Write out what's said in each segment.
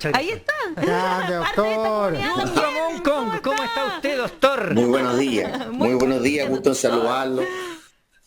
muchas Ahí gracias. está. Grande, doctor. Parte de Ramón Kong, ¿cómo está usted, doctor? Muy buenos días, muy buenos días, gusto en saludarlo.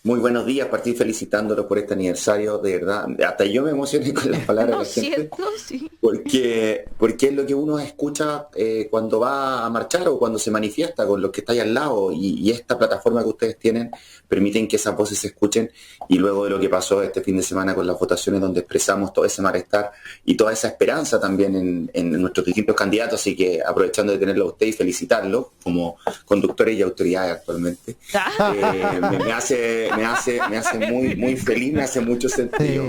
Muy buenos días, partir felicitándolos por este aniversario, de verdad. Hasta yo me emocioné con las palabras ¿No de la gente, cierto? Sí. porque es lo que uno escucha cuando va a marchar o cuando se manifiesta con los que está ahí al lado, y esta plataforma que ustedes tienen permiten que esas voces se escuchen, y luego de lo que pasó este fin de semana con las votaciones donde expresamos todo ese malestar y toda esa esperanza también en nuestros distintos candidatos, así que aprovechando de tenerlo a usted y felicitarlo como conductores y autoridades actualmente, me hace muy, muy feliz, me hace mucho sentido.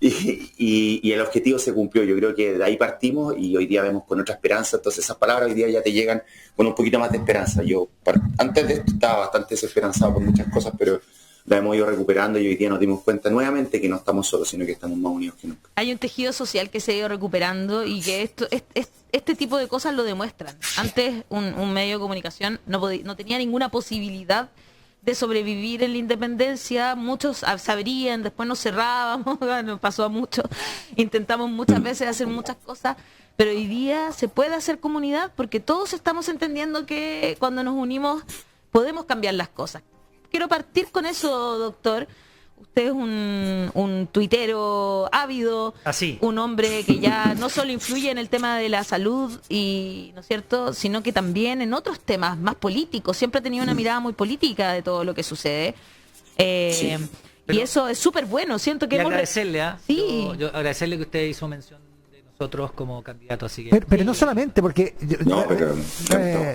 Y el objetivo se cumplió. Yo creo que de ahí partimos y hoy día vemos con otra esperanza. Entonces esas palabras hoy día ya te llegan con un poquito más de esperanza. Yo antes de esto estaba bastante desesperanzado por muchas cosas, pero la hemos ido recuperando y hoy día nos dimos cuenta nuevamente que no estamos solos, sino que estamos más unidos que nunca. Hay un tejido social que se ha ido recuperando y que este tipo de cosas lo demuestran. Antes un medio de comunicación no tenía ninguna posibilidad de sobrevivir en la independencia. Muchos sabrían, después nos cerrábamos, nos pasó a muchos, intentamos muchas veces hacer muchas cosas, pero hoy día se puede hacer comunidad porque todos estamos entendiendo que cuando nos unimos podemos cambiar las cosas. Quiero partir con eso, doctor. Usted es un tuitero ávido, Así. un hombre que ya no solo influye en el tema de la salud, ¿no es cierto?, sino que también en otros temas más políticos. Siempre ha tenido una mirada muy política de todo lo que sucede. Sí, y eso es súper bueno. Siento que Y agradecerle, Sí. yo agradecerle que usted hizo mención de nosotros como candidatos, así que... Pero no solamente, porque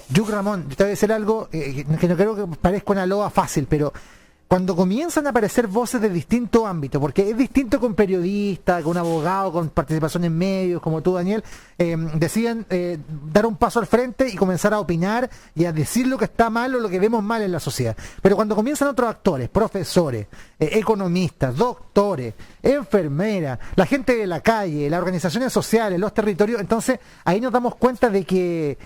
Yuc Ramón, te voy a decir algo que no creo que parezca una loa fácil, pero cuando comienzan a aparecer voces de distintos ámbitos, porque es distinto con periodistas, con abogados, con participación en medios, como tú, Daniel, decían dar un paso al frente y comenzar a opinar y a decir lo que está mal o lo que vemos mal en la sociedad. Pero cuando comienzan otros actores, profesores, economistas, doctores, enfermeras, la gente de la calle, las organizaciones sociales, los territorios, entonces ahí nos damos cuenta de que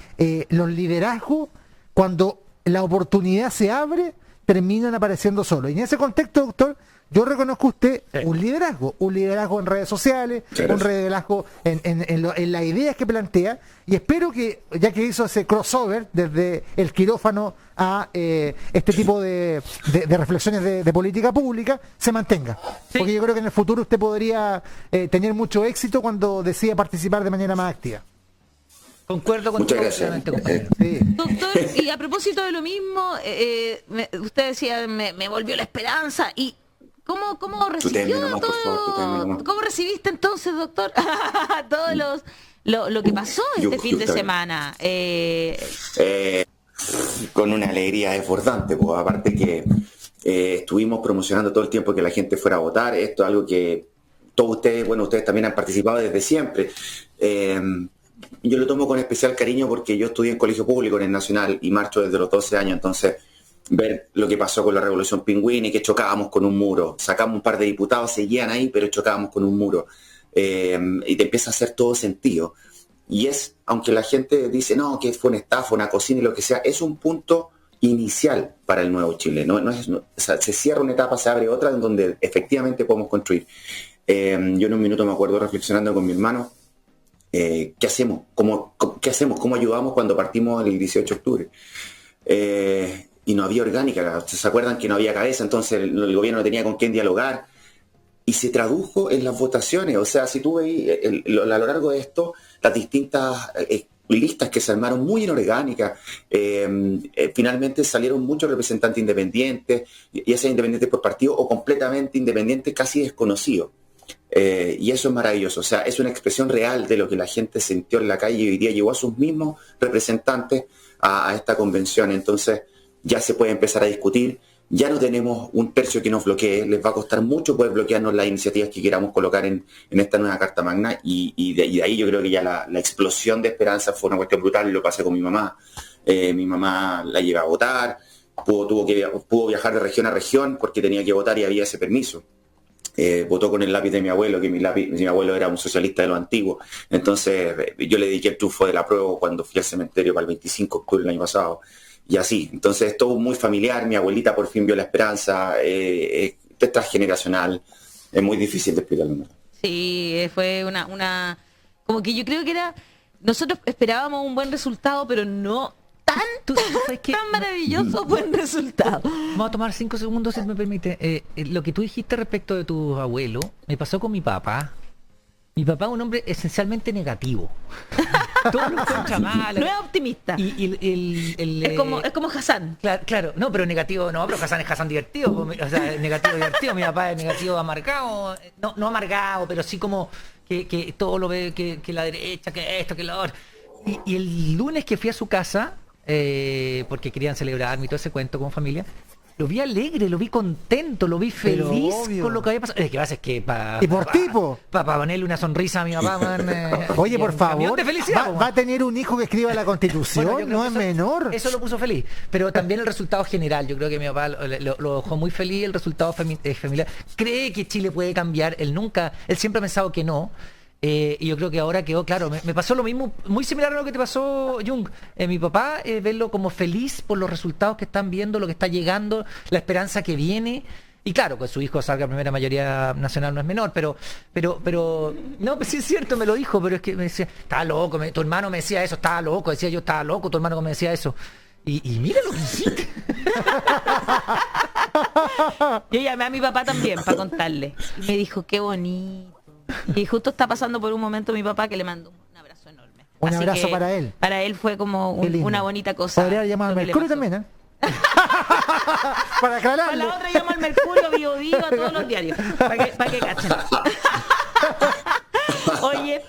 los liderazgos, cuando la oportunidad se abre, terminan apareciendo solos. Y en ese contexto, doctor, yo reconozco a usted un liderazgo en redes sociales, un liderazgo en las ideas que plantea, y espero que, ya que hizo ese crossover desde el quirófano a este tipo de reflexiones de política pública, se mantenga. Sí. Porque yo creo que en el futuro usted podría tener mucho éxito cuando decida participar de manera más activa. Concuerdo con Muchas todo, gracias. obviamente, compañero. Sí. Doctor, y a propósito de lo mismo, usted decía, me volvió la esperanza. ¿Y cómo recibió nomás, por favor, tú ténme nomás. ¿Cómo recibiste entonces, doctor, todo lo que pasó este fin de semana? Con una alegría desbordante, pues aparte que estuvimos promocionando todo el tiempo que la gente fuera a votar. Esto es algo que todos ustedes también han participado desde siempre. Yo lo tomo con especial cariño porque yo estudié en colegio público en el Nacional y marcho desde los 12 años, entonces ver lo que pasó con la Revolución Pingüina y que chocábamos con un muro, sacamos un par de diputados, seguían ahí, pero chocábamos con un muro, y te empieza a hacer todo sentido. Y es, aunque la gente dice, no, que fue una estafa, una cocina y lo que sea, es un punto inicial para el nuevo Chile. O sea, se cierra una etapa, se abre otra en donde efectivamente podemos construir. Yo en un minuto me acuerdo reflexionando con mi hermano, ¿qué hacemos? ¿Qué hacemos? ¿Cómo ayudamos cuando partimos el 18 de octubre? Y no había orgánica, ¿se acuerdan que no había cabeza? Entonces el gobierno no tenía con quién dialogar. Y se tradujo en las votaciones. O sea, si tú veis a lo largo de esto, las distintas listas que se armaron muy inorgánicas, finalmente salieron muchos representantes independientes, ya sean independientes por partido o completamente independientes, casi desconocidos. Y eso es maravilloso, o sea, es una expresión real de lo que la gente sintió en la calle y hoy día llevó a sus mismos representantes a esta convención. Entonces ya se puede empezar a discutir, ya no tenemos un tercio que nos bloquee, les va a costar mucho poder bloquearnos las iniciativas que queramos colocar en esta nueva Carta Magna, y de ahí yo creo que ya la explosión de esperanza fue una cuestión brutal. Lo pasé con mi mamá. Mi mamá la llevé a votar, pudo viajar de región a región porque tenía que votar y había ese permiso. Votó con el lápiz de mi abuelo, que mi abuelo era un socialista de lo antiguo. Entonces yo le dediqué el triunfo de la prueba cuando fui al cementerio para el 25 de octubre del año pasado. Y así, entonces es todo muy familiar. Mi abuelita por fin vio la esperanza, es transgeneracional, es muy difícil de explicarlo. Sí, fue una Como que yo creo que nosotros esperábamos un buen resultado, pero no tan maravilloso buen resultado. Vamos a tomar 5 segundos, si me permite. Lo que tú dijiste respecto de tu abuelo, me pasó con mi papá. Mi papá es un hombre esencialmente negativo. Todo lo encuentra mal. No es optimista. Es como Hassan. Claro, no, pero negativo, no, pero Hassan es Hassan divertido. O sea, negativo divertido. Mi papá es negativo amargado. No amargado, pero sí como que todo lo ve, que la derecha, que esto, que lo otro. Y el lunes que fui a su casa, porque querían celebrarme y todo ese cuento con familia, lo vi alegre, lo vi contento, lo vi feliz con lo que había pasado. Es que pasa es que para ponerle una sonrisa a mi papá, oye, por favor, de felicidad, va a tener un hijo que escriba la Constitución, bueno, no es menor. Eso lo puso feliz, pero también el resultado general, yo creo que mi papá lo dejó muy feliz, el resultado familiar. Cree que Chile puede cambiar, él siempre ha pensado que no. Y yo creo que ahora quedó claro. Me pasó lo mismo, muy similar a lo que te pasó, Jung. Mi papá, verlo como feliz por los resultados que están viendo, lo que está llegando, la esperanza que viene. Y claro, que su hijo salga a primera mayoría nacional no es menor, pero no, pues sí es cierto, me lo dijo, pero es que me decía, estaba loco, tu hermano me decía eso, estaba loco, decía yo, estaba loco, tu hermano me decía eso. Y mira lo que hiciste. Yo llamé a mi papá también para contarle. Y me dijo, qué bonito. Y justo está pasando por un momento mi papá, que le mando un abrazo enorme. Un abrazo para él. Para él fue como una bonita cosa. Podría llamar al Mercurio también, ¿eh? Para aclararlo. Para la otra llamo al Mercurio, Bio, a todos los diarios. Para que cachen. Oye,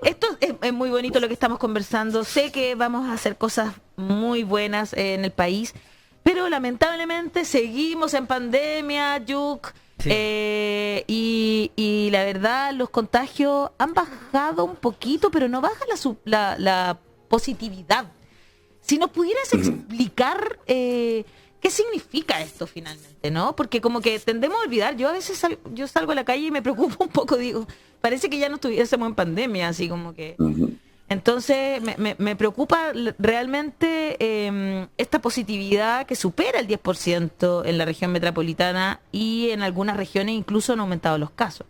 esto es muy bonito lo que estamos conversando. Sé que vamos a hacer cosas muy buenas en el país, pero lamentablemente seguimos en pandemia, Yuk. Sí. Y la verdad, los contagios han bajado un poquito, pero no baja la positividad. Si nos pudieras explicar qué significa esto finalmente, ¿no? Porque como que tendemos a olvidar. Yo a veces yo salgo a la calle y me preocupo un poco, digo, parece que ya no estuviésemos en pandemia, así como que... Entonces me preocupa realmente esta positividad que supera el 10% en la región metropolitana, y en algunas regiones incluso han aumentado los casos.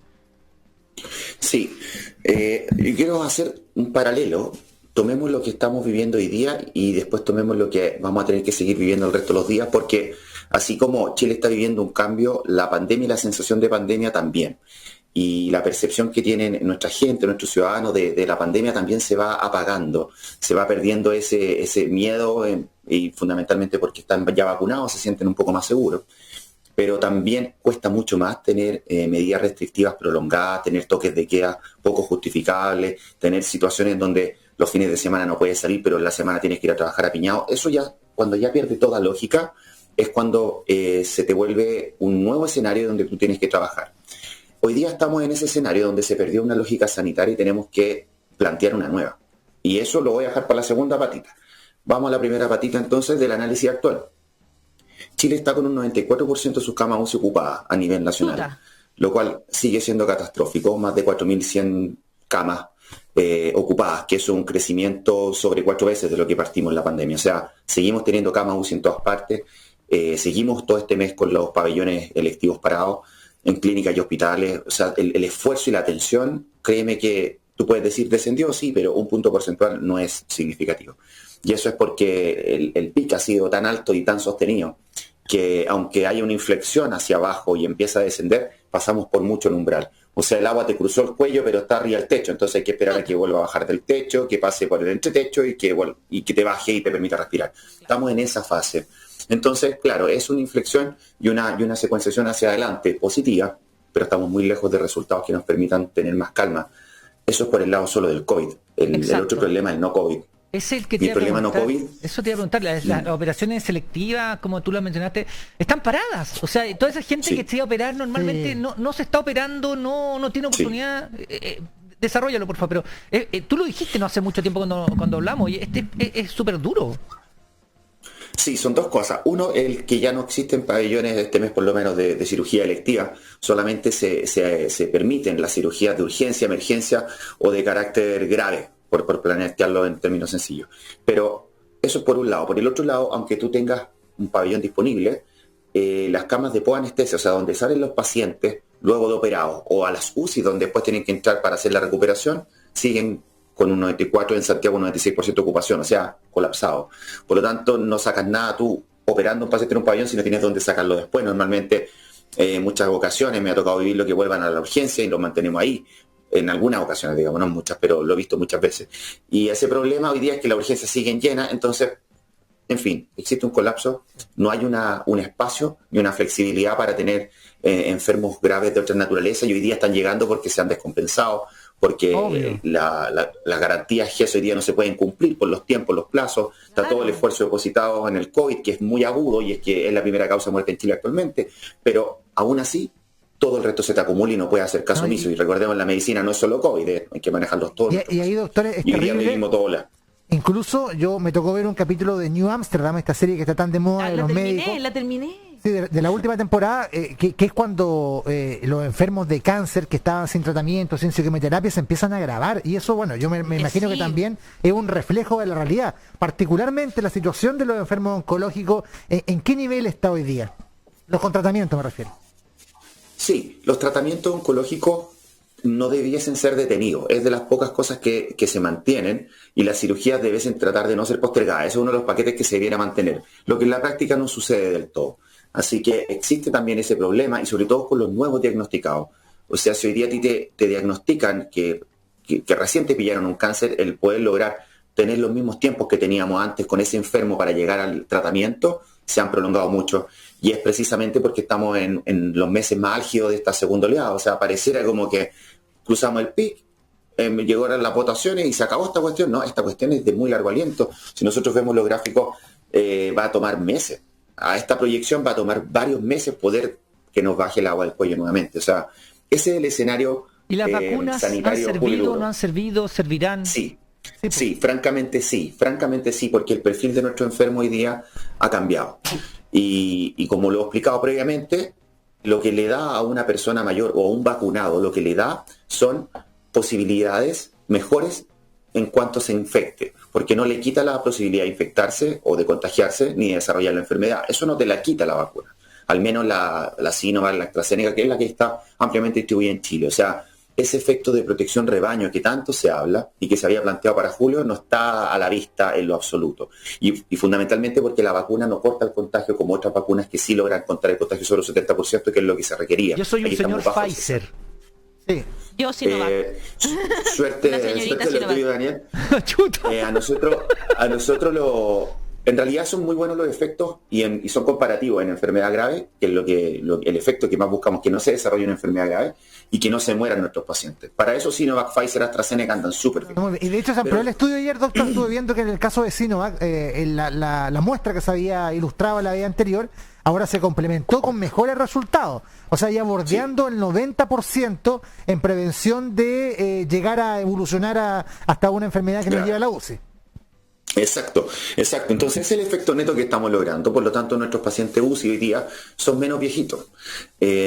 Sí, yo quiero hacer un paralelo. Tomemos lo que estamos viviendo hoy día y después tomemos lo que vamos a tener que seguir viviendo el resto de los días, porque así como Chile está viviendo un cambio, la pandemia y la sensación de pandemia también. Y la percepción que tienen nuestra gente, nuestros ciudadanos de la pandemia también se va apagando, se va perdiendo ese miedo, y fundamentalmente porque están ya vacunados, se sienten un poco más seguros. Pero también cuesta mucho más tener medidas restrictivas prolongadas, tener toques de queda poco justificables, tener situaciones donde los fines de semana no puedes salir, pero en la semana tienes que ir a trabajar apiñado. Eso ya, cuando ya pierde toda lógica, es cuando se te vuelve un nuevo escenario donde tú tienes que trabajar. Hoy día estamos en ese escenario donde se perdió una lógica sanitaria y tenemos que plantear una nueva. Y eso lo voy a dejar para la segunda patita. Vamos a la primera patita entonces del análisis actual. Chile está con un 94% de sus camas UCI ocupadas a nivel nacional, lo cual sigue siendo catastrófico, más de 4.100 camas ocupadas, que eso es un crecimiento sobre 4 veces de lo que partimos en la pandemia. O sea, seguimos teniendo camas UCI en todas partes, seguimos todo este mes con los pabellones electivos parados en clínicas y hospitales. O sea, el esfuerzo y la atención, créeme que tú puedes decir descendió, sí, pero un punto porcentual no es significativo. Y eso es porque el pico ha sido tan alto y tan sostenido que aunque haya una inflexión hacia abajo y empieza a descender, pasamos por mucho el umbral. O sea, el agua te cruzó el cuello, pero está arriba del techo, entonces hay que esperar a que vuelva a bajar del techo, que pase por el entretecho y que te baje y te permita respirar. Estamos en esa fase. Entonces, claro, es una inflexión y una secuenciación hacia adelante positiva, pero estamos muy lejos de resultados que nos permitan tener más calma. Eso es por el lado solo del COVID. El otro problema es el no COVID. Es el que te problema no COVID. Eso te iba a preguntar, las operaciones selectivas, como tú lo mencionaste, están paradas. O sea, toda esa gente que se iba a operar normalmente no se está operando, no tiene oportunidad. Desarróllalo, por favor. Pero tú lo dijiste no hace mucho tiempo cuando hablamos, y es súper duro. Sí, son dos cosas. Uno, el que ya no existen pabellones este mes, por lo menos, de cirugía electiva. Solamente se permiten las cirugías de urgencia, emergencia o de carácter grave, por plantearlo en términos sencillos. Pero eso es por un lado. Por el otro lado, aunque tú tengas un pabellón disponible, las camas de poanestesia, o sea, donde salen los pacientes luego de operados, o a las UCI, donde después tienen que entrar para hacer la recuperación, siguen con un 94%, en Santiago un 96% de ocupación, o sea, colapsado. Por lo tanto, no sacas nada tú operando un paciente en un pabellón si no tienes dónde sacarlo después. Normalmente, en muchas ocasiones me ha tocado vivir lo que vuelvan a la urgencia y lo mantenemos ahí. En algunas ocasiones, digamos, no muchas, pero lo he visto muchas veces. Y ese problema hoy día es que las urgencias siguen llenas, entonces, en fin, existe un colapso, no hay un espacio ni una flexibilidad para tener enfermos graves de otra naturaleza, y hoy día están llegando porque se han descompensado, porque las garantías GES hoy día no se pueden cumplir por los tiempos, los plazos, está todo el esfuerzo depositado en el COVID, que es muy agudo y es que es la primera causa de muerte en Chile actualmente, pero aún así todo el resto se te acumula y no puedes hacer caso omiso. Y recordemos, la medicina no es solo COVID, hay que manejarlos todos. Y ahí, doctores, es y hoy día terrible. vivimos todo Incluso yo me tocó ver un capítulo de New Amsterdam, esta serie que está tan de moda de los médicos. La terminé. Sí, de la última temporada, que es cuando los enfermos de cáncer que estaban sin tratamiento, sin quimioterapia, se empiezan a agravar. Y eso, bueno, yo me imagino que también es un reflejo de la realidad. Particularmente la situación de los enfermos oncológicos, ¿en qué nivel está hoy día? Los con tratamiento me refiero. Sí, los tratamientos oncológicos no debiesen ser detenidos. Es de las pocas cosas que se mantienen, y las cirugías debiesen tratar de no ser postergadas. Ese es uno de los paquetes que se debiera mantener, lo que en la práctica no sucede del todo. Así que existe también ese problema, y sobre todo con los nuevos diagnosticados. O sea, si hoy día a ti te diagnostican que recién te pillaron un cáncer, el poder lograr tener los mismos tiempos que teníamos antes con ese enfermo para llegar al tratamiento se han prolongado mucho. Y es precisamente porque estamos en los meses más álgidos de esta segunda oleada. O sea, pareciera como que cruzamos el pic, llegaron las votaciones y se acabó esta cuestión. No, esta cuestión es de muy largo aliento. Si nosotros vemos los gráficos, va a tomar meses. A esta proyección va a tomar varios meses poder que nos baje el agua del cuello nuevamente. O sea, ese es el escenario. ¿Y las vacunas han servido, no han servido, servirán? Sí, francamente sí, porque el perfil de nuestro enfermo hoy día ha cambiado. Y como lo he explicado previamente, lo que le da a una persona mayor o a un vacunado, lo que le da son posibilidades mejores en cuanto se infecte, porque no le quita la posibilidad de infectarse o de contagiarse ni de desarrollar la enfermedad. Eso no te la quita la vacuna. Al menos la Sinovac, la AstraZeneca, que es la que está ampliamente distribuida en Chile. O sea, ese efecto de protección rebaño que tanto se habla y que se había planteado para julio no está a la vista en lo absoluto. Y fundamentalmente porque la vacuna no corta el contagio como otras vacunas que sí logran cortar el contagio sobre el 70%, que es lo que se requería. Yo soy un señor Pfizer. Sí. Yo sí no suerte lo tuyo, Daniel. A nosotros en realidad son muy buenos los efectos y son comparativos en enfermedad grave, que es el efecto que más buscamos, que no se desarrolle una enfermedad grave y que no se mueran nuestros pacientes. Para eso Sinovac, Pfizer, AstraZeneca andan súper bien. Y de hecho se amplió el estudio ayer, doctor. Estuve viendo que en el caso de Sinovac, la muestra que se había ilustrado la vez anterior, ahora se complementó con mejores resultados. O sea, ya bordeando el 90% en prevención de llegar a evolucionar hasta una enfermedad que nos lleva a la UCI. Exacto. Entonces es el efecto neto que estamos logrando. Por lo tanto, nuestros pacientes UCI hoy día son menos viejitos.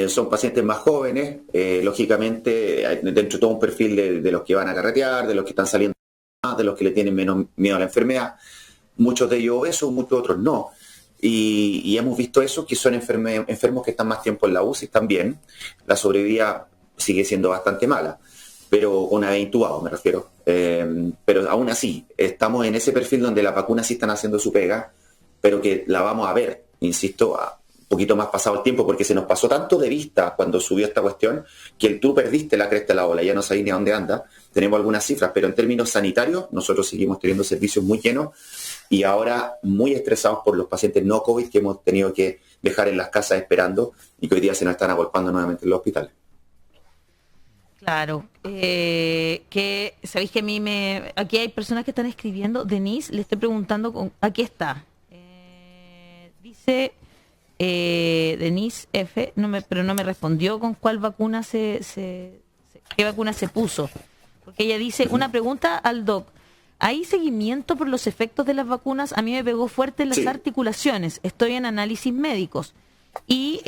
Son pacientes más jóvenes, lógicamente, dentro de todo un perfil de los que van a carretear, de los que están saliendo más, de los que le tienen menos miedo a la enfermedad. Muchos de ellos obesos, muchos otros no. Y hemos visto eso, que son enfermos que están más tiempo en la UCI también. La sobrevida sigue siendo bastante mala, pero una vez intubado me refiero. Pero aún así, estamos en ese perfil donde las vacunas sí están haciendo su pega, pero que la vamos a ver, insisto, un poquito más pasado el tiempo, porque se nos pasó tanto de vista cuando subió esta cuestión, que tú perdiste la cresta de la ola, ya no sabes ni a dónde anda. Tenemos algunas cifras, pero en términos sanitarios, nosotros seguimos teniendo servicios muy llenos y ahora muy estresados por los pacientes no COVID que hemos tenido que dejar en las casas esperando y que hoy día se nos están agolpando nuevamente en los hospitales. Claro, que sabéis que aquí hay personas que están escribiendo. Denise, le estoy preguntando, aquí está, dice Denise F, pero no me respondió con cuál vacuna qué vacuna se puso, porque ella dice, una pregunta al doc, ¿hay seguimiento por los efectos de las vacunas? A mí me pegó fuerte en las articulaciones, estoy en análisis médicos. Y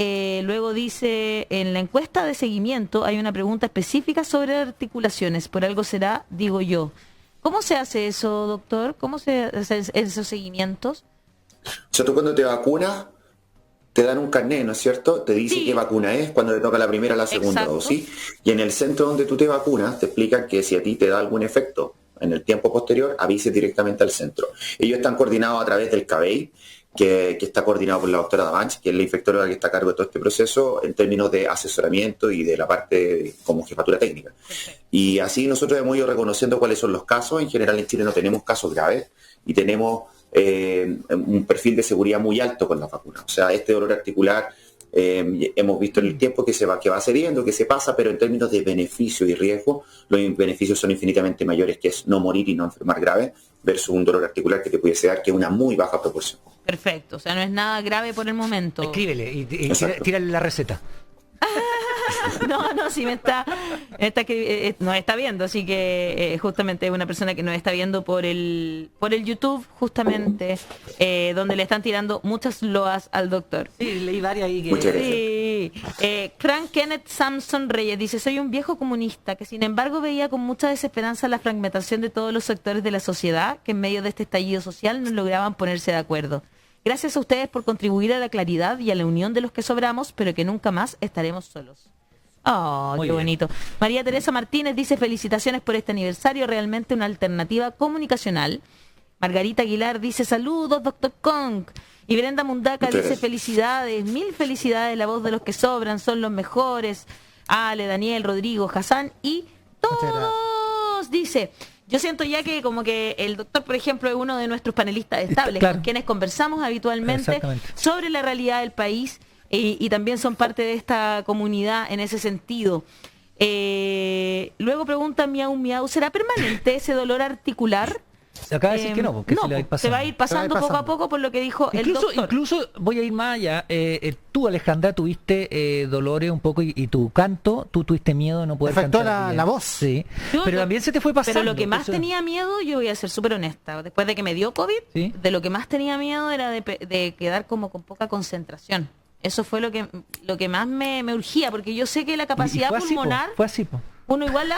luego dice, en la encuesta de seguimiento hay una pregunta específica sobre articulaciones, por algo será, digo yo. ¿Cómo se hace eso, doctor? ¿Cómo se hacen esos seguimientos? O sea, tú cuando te vacunas, te dan un carnet, ¿no es cierto? Te dice Sí. qué vacuna es cuando te toca la primera o la segunda Exacto. dosis. Y en el centro donde tú te vacunas, te explican que si a ti te da algún efecto en el tiempo posterior, avises directamente al centro. Ellos están coordinados a través del CABEI, que está coordinado por la doctora Davanch, que es la infectóloga que está a cargo de todo este proceso en términos de asesoramiento y de la parte como jefatura técnica. Y así nosotros hemos ido reconociendo cuáles son los casos. En general en Chile no tenemos casos graves y tenemos un perfil de seguridad muy alto con la vacuna. O sea, este dolor articular hemos visto en el tiempo que va cediendo, que se pasa, pero en términos de beneficio y riesgo, los beneficios son infinitamente mayores, que es no morir y no enfermar grave, versus un dolor articular que te pudiese dar, que es una muy baja proporción. Perfecto, o sea, no es nada grave por el momento. Escríbele y Exacto. tírale la receta. No, sí nos está viendo, así que justamente es una persona que nos está viendo por el YouTube, justamente, donde le están tirando muchas loas al doctor. Sí, leí varias ahí que... Muchas gracias. Sí. Frank Kenneth Samson Reyes dice: soy un viejo comunista que sin embargo veía con mucha desesperanza la fragmentación de todos los sectores de la sociedad que en medio de este estallido social no lograban ponerse de acuerdo. Gracias a ustedes por contribuir a la claridad y a la unión de los que sobramos, pero que nunca más estaremos solos. Oh, Muy qué bien. bonito. María Teresa Martínez dice: felicitaciones por este aniversario, realmente una alternativa comunicacional. Margarita Aguilar dice: saludos, doctor Kong. Y Brenda Mundaca Muchas dice: gracias. felicidades, mil felicidades, la voz de los que sobran, son los mejores. Ale, Daniel, Rodrigo, Hassan y todos. Dice: yo siento ya que como que el doctor, por ejemplo, es uno de nuestros panelistas estables, Claro. con quienes conversamos habitualmente Exactamente. sobre la realidad del país y también son parte de esta comunidad en ese sentido. Luego pregunta Miau Miau: ¿será permanente ese dolor articular? Acaba de decir que no, porque se le va a ir pasando. se va a ir pasando poco a pasando. poco por lo que dijo el doctor. Incluso voy a ir más allá. Tú, Alejandra, tuviste dolores un poco y tu canto, tú tuviste miedo de no poder Afectó cantar bien. la voz. Sí. Yo- Pero también se te fue pasando. Pero lo que más Eso- tenía miedo, yo voy a ser súper honesta, después de que me dio COVID, ¿Sí? de lo que más tenía miedo era de quedar como con poca concentración. Eso fue lo que más me urgía, porque yo sé que la y capacidad fue así, po, pulmonar, fue así, po. uno igual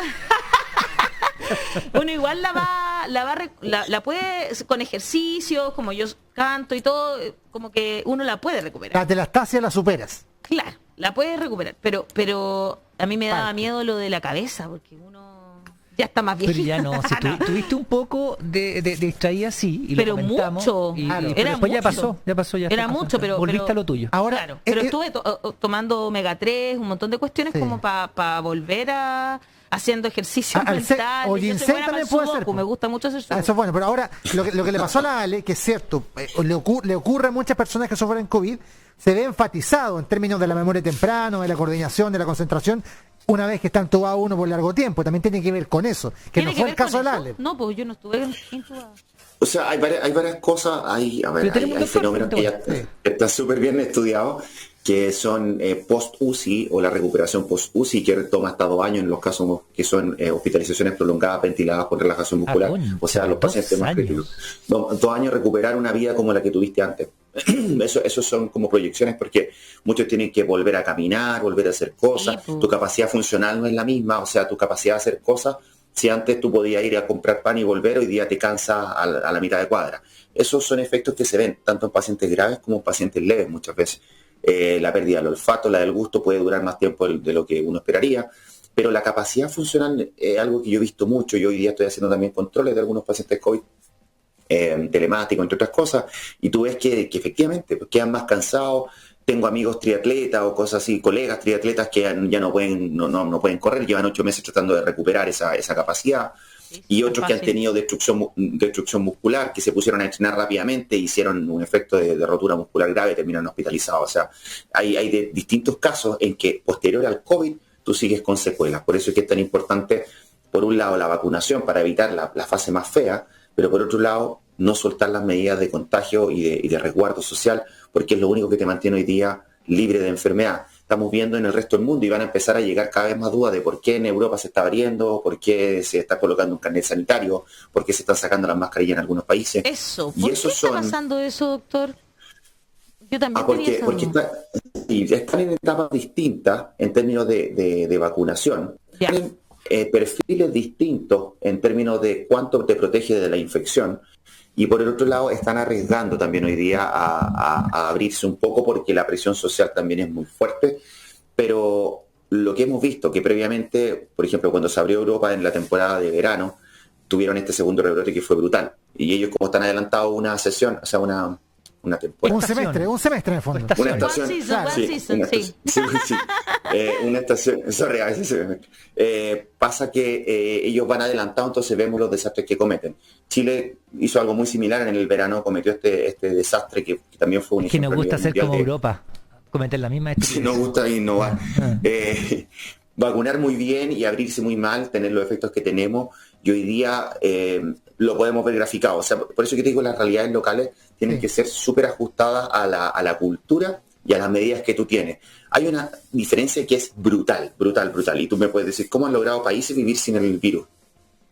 la puede, con ejercicios, como yo canto y todo, como que uno la puede recuperar. La telastasia la superas. Claro, la puedes recuperar, pero a mí me daba Parte. miedo lo de la cabeza, porque uno ya está más Pero viejito. ya no, si tuviste un poco de distraída, sí, y Pero lo comentamos. mucho. Claro. Pero Era después ya mucho. pasó, ya pasó. Ya Era está mucho, pero- Volviste pero- a lo tuyo. Ahora, Claro, pero estuve tomando omega 3, un montón de cuestiones Sí. como para volver a haciendo ejercicios Al ser- mentales. o Yo soy ginseng buena para también el puede sudoku, ser, po. me gusta mucho hacer sudoku. Eso es bueno, pero ahora lo que le pasó a la Ale, que es cierto, le ocurre a muchas personas que sufren COVID, se ve enfatizado en términos de la memoria temprana, de la coordinación, de la concentración, una vez que está entubado uno por largo tiempo. También tiene que ver con eso, que ¿Tiene no fue ver el caso con del eso? Ale. No, pues yo no estuve intubada. O sea, hay varias cosas, hay Pero tenemos un doctor, fenómenos que ya sí. están súper bien estudiados, que son post-UCI o la recuperación post-UCI, que toma hasta 2 años en los casos que son hospitalizaciones prolongadas ventiladas con relajación muscular, concha, o sea, los 2 pacientes más años. críticos. 2 años recuperar una vida como la que tuviste antes. Eso son como proyecciones, porque muchos tienen que volver a caminar, volver a hacer cosas, Sí, pues. tu capacidad funcional no es la misma, o sea, tu capacidad de hacer cosas, si antes tú podías ir a comprar pan y volver, hoy día te cansa a la mitad de cuadra. Esos son efectos que se ven tanto en pacientes graves como en pacientes leves muchas veces. La pérdida del olfato, la del gusto puede durar más tiempo de lo que uno esperaría, pero la capacidad funcional es algo que yo he visto mucho. Yo hoy día estoy haciendo también controles de algunos pacientes COVID, telemático, entre otras cosas, y tú ves que efectivamente pues, quedan más cansados. Tengo amigos triatletas o cosas así, colegas triatletas que ya no pueden correr, llevan 8 meses tratando de recuperar esa capacidad. Y no es otros que han fácil. tenido destrucción muscular, que se pusieron a entrenar rápidamente, hicieron un efecto de rotura muscular grave y terminaron hospitalizados. O sea, hay de distintos casos en que posterior al COVID tú sigues con secuelas. Por eso es que es tan importante, por un lado, la vacunación para evitar la fase más fea, pero por otro lado, no soltar las medidas de contagio y de resguardo social, porque es lo único que te mantiene hoy día libre de enfermedad. Estamos viendo en el resto del mundo y van a empezar a llegar cada vez más dudas de por qué en Europa se está abriendo, por qué se está colocando un carnet sanitario, por qué se están sacando las mascarillas en algunos países. Eso, Y ¿por qué esos está son- pasando eso, doctor? Yo también tenía Porque, esa porque duda. están en etapas distintas en términos de vacunación. Ya. Están perfiles distintos en términos de cuánto te protege de la infección. Y por el otro lado están arriesgando también hoy día a abrirse un poco porque la presión social también es muy fuerte. Pero lo que hemos visto, que previamente, por ejemplo, cuando se abrió Europa en la temporada de verano, tuvieron este segundo rebrote que fue brutal. Y ellos como están adelantados una sesión, o sea, una temporada. Un semestre en el fondo. Una estación. Una estación. Sorry, a veces pasa que ellos van adelantados, entonces vemos los desastres que cometen. Chile hizo algo muy similar en el verano, cometió este desastre que también fue un ejemplo. Que nos gusta hacer como Europa, cometer la misma estupidez. Nos gusta innovar. Vacunar muy bien y abrirse muy mal, tener los efectos que tenemos, y hoy día lo podemos ver graficado. O sea, por eso que te digo, las realidades locales tienen que ser súper ajustadas a la cultura y a las medidas que tú tienes. Hay una diferencia que es brutal. Y tú me puedes decir, ¿cómo han logrado países vivir sin el virus?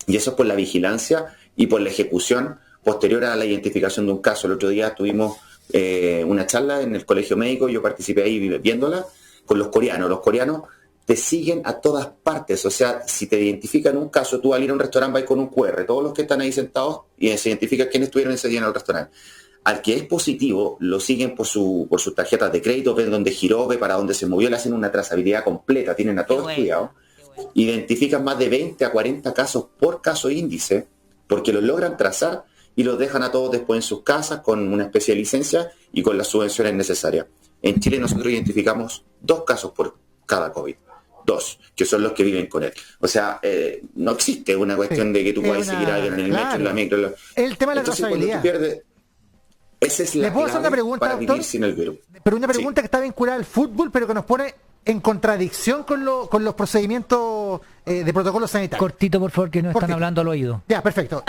Y eso es por la vigilancia y por la ejecución posterior a la identificación de un caso. El otro día tuvimos una charla en el colegio médico, yo participé ahí viéndola, con los coreanos. Los coreanos te siguen a todas partes, o sea, si te identifican un caso, tú al ir a un restaurante vas con un QR, todos los que están ahí sentados, y se identifica quiénes estuvieron ese día en el restaurante. Al que es positivo, lo siguen por sus tarjetas de crédito, ven dónde giró, ve para dónde se movió, le hacen una trazabilidad completa, tienen a todos cuidados, identifican más de 20 a 40 casos por caso índice, porque los logran trazar y los dejan a todos después en sus casas con una especie de licencia y con las subvenciones necesarias. En Chile nosotros identificamos 2 casos por cada COVID. 2, que son los que viven con él. O sea, no existe una cuestión de que tú puedas seguir a alguien en el metro, en la micro. El tema de la trazabilidad. Esa es la ¿Le puedo hacer una pregunta, para doctor? vivir sin el virus. Pero una pregunta que está vinculada al fútbol, pero que nos pone en contradicción con los procedimientos de protocolo sanitario. Cortito, por favor, que no están hablando al oído. Ya, perfecto.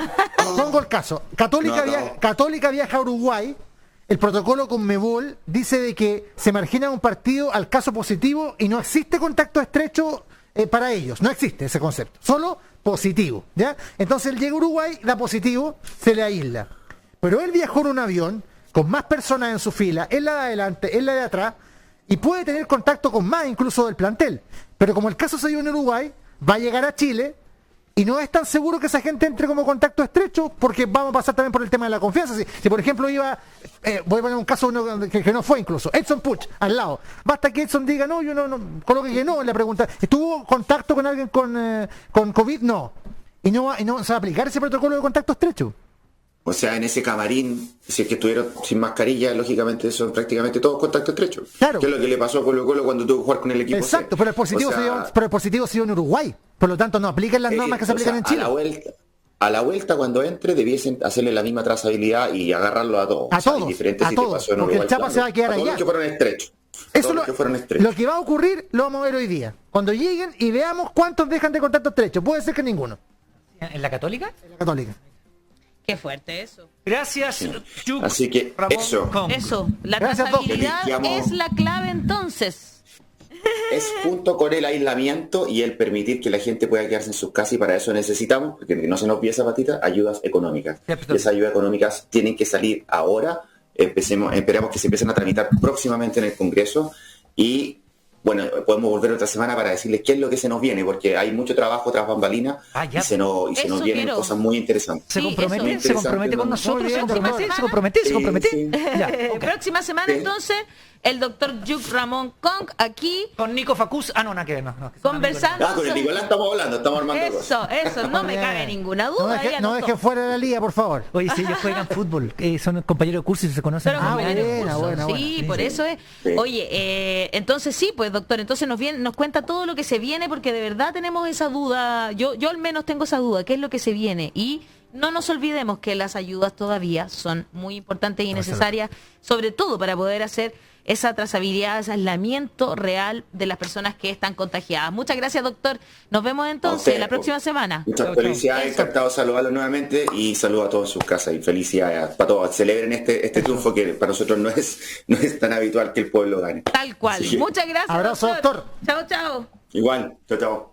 Pongo el caso. Católica viaja a Uruguay. El protocolo Conmebol dice de que se margina un partido al caso positivo y no existe contacto estrecho para ellos. No existe ese concepto. Solo positivo. ¿Ya? Entonces él llega a Uruguay, da positivo, se le aísla. Pero él viajó en un avión con más personas en su fila, él la de adelante, él la de atrás, y puede tener contacto con más incluso del plantel. Pero como el caso se dio en Uruguay, va a llegar a Chile y no es tan seguro que esa gente entre como contacto estrecho, porque vamos a pasar también por el tema de la confianza. Si por ejemplo iba, voy a poner un caso que no fue incluso, Edson Puch al lado, basta que Edson diga no, yo no coloque que no en la pregunta, ¿estuvo contacto con alguien con COVID? No. Y no se va a aplicar ese protocolo de contacto estrecho. O sea, en ese camarín, si es que estuvieron sin mascarilla, lógicamente son prácticamente todos contacto estrecho. Claro. Que es lo que le pasó a Colo-Colo cuando tuvo que jugar con el equipo. Exacto, pero el positivo, se dio en Uruguay. Por lo tanto, no aplican las normas que se aplican en Chile. A la vuelta, cuando entre, debiesen hacerle la misma trazabilidad y agarrarlo a todos. A todos, indiferente si te pasó en porque Uruguay, el Chapa se va a quedar allá. Todos los que fueron estrechos. Eso lo que va a ocurrir lo vamos a ver hoy día. Cuando lleguen y veamos cuántos dejan de contacto estrecho. Puede ser que ninguno. ¿En la Católica? En la Católica. Qué fuerte eso. Gracias, Yuk, así que Ramón. Eso, la Gracias, trazabilidad es la clave entonces. Es junto con el aislamiento y el permitir que la gente pueda quedarse en sus casas, y para eso necesitamos, porque no se nos olvide esa patita, ayudas económicas. Y esas ayudas económicas tienen que salir ahora. Esperamos que se empiecen a tramitar próximamente en el Congreso y bueno, podemos volver otra semana para decirles qué es lo que se nos viene, porque hay mucho trabajo tras bambalinas y se nos vienen cosas muy interesantes. ¿Se compromete con nosotros? ¿Se compromete? Sí. Ya, okay. Próxima semana entonces, el doctor Yuk Ramón Kong aquí. Con Nico Facus. Nada que ver, no. Conversando. Con el Nicolás estamos hablando, estamos armando cosas. Eso, no me cabe ninguna duda. No dejen fuera de la liga, por favor. Oye, si ellos juegan fútbol, son compañeros de curso y se conocen. Buena. Sí, por eso es. Sí. Oye, entonces sí, pues doctor, entonces nos cuenta todo lo que se viene, porque de verdad tenemos esa duda. Yo al menos tengo esa duda, ¿qué es lo que se viene? Y no nos olvidemos que las ayudas todavía son muy importantes y necesarias, sobre todo para poder hacer esa trazabilidad, ese aislamiento real de las personas que están contagiadas. Muchas gracias, doctor. Nos vemos entonces la próxima semana. Muchas felicidades, encantado de saludarlos nuevamente y saludo a todos en sus casas y felicidades para todos. Celebren este triunfo que para nosotros no es tan habitual que el pueblo gane. Tal cual. Muchas gracias. Abrazo, doctor. Chao. Igual, chao.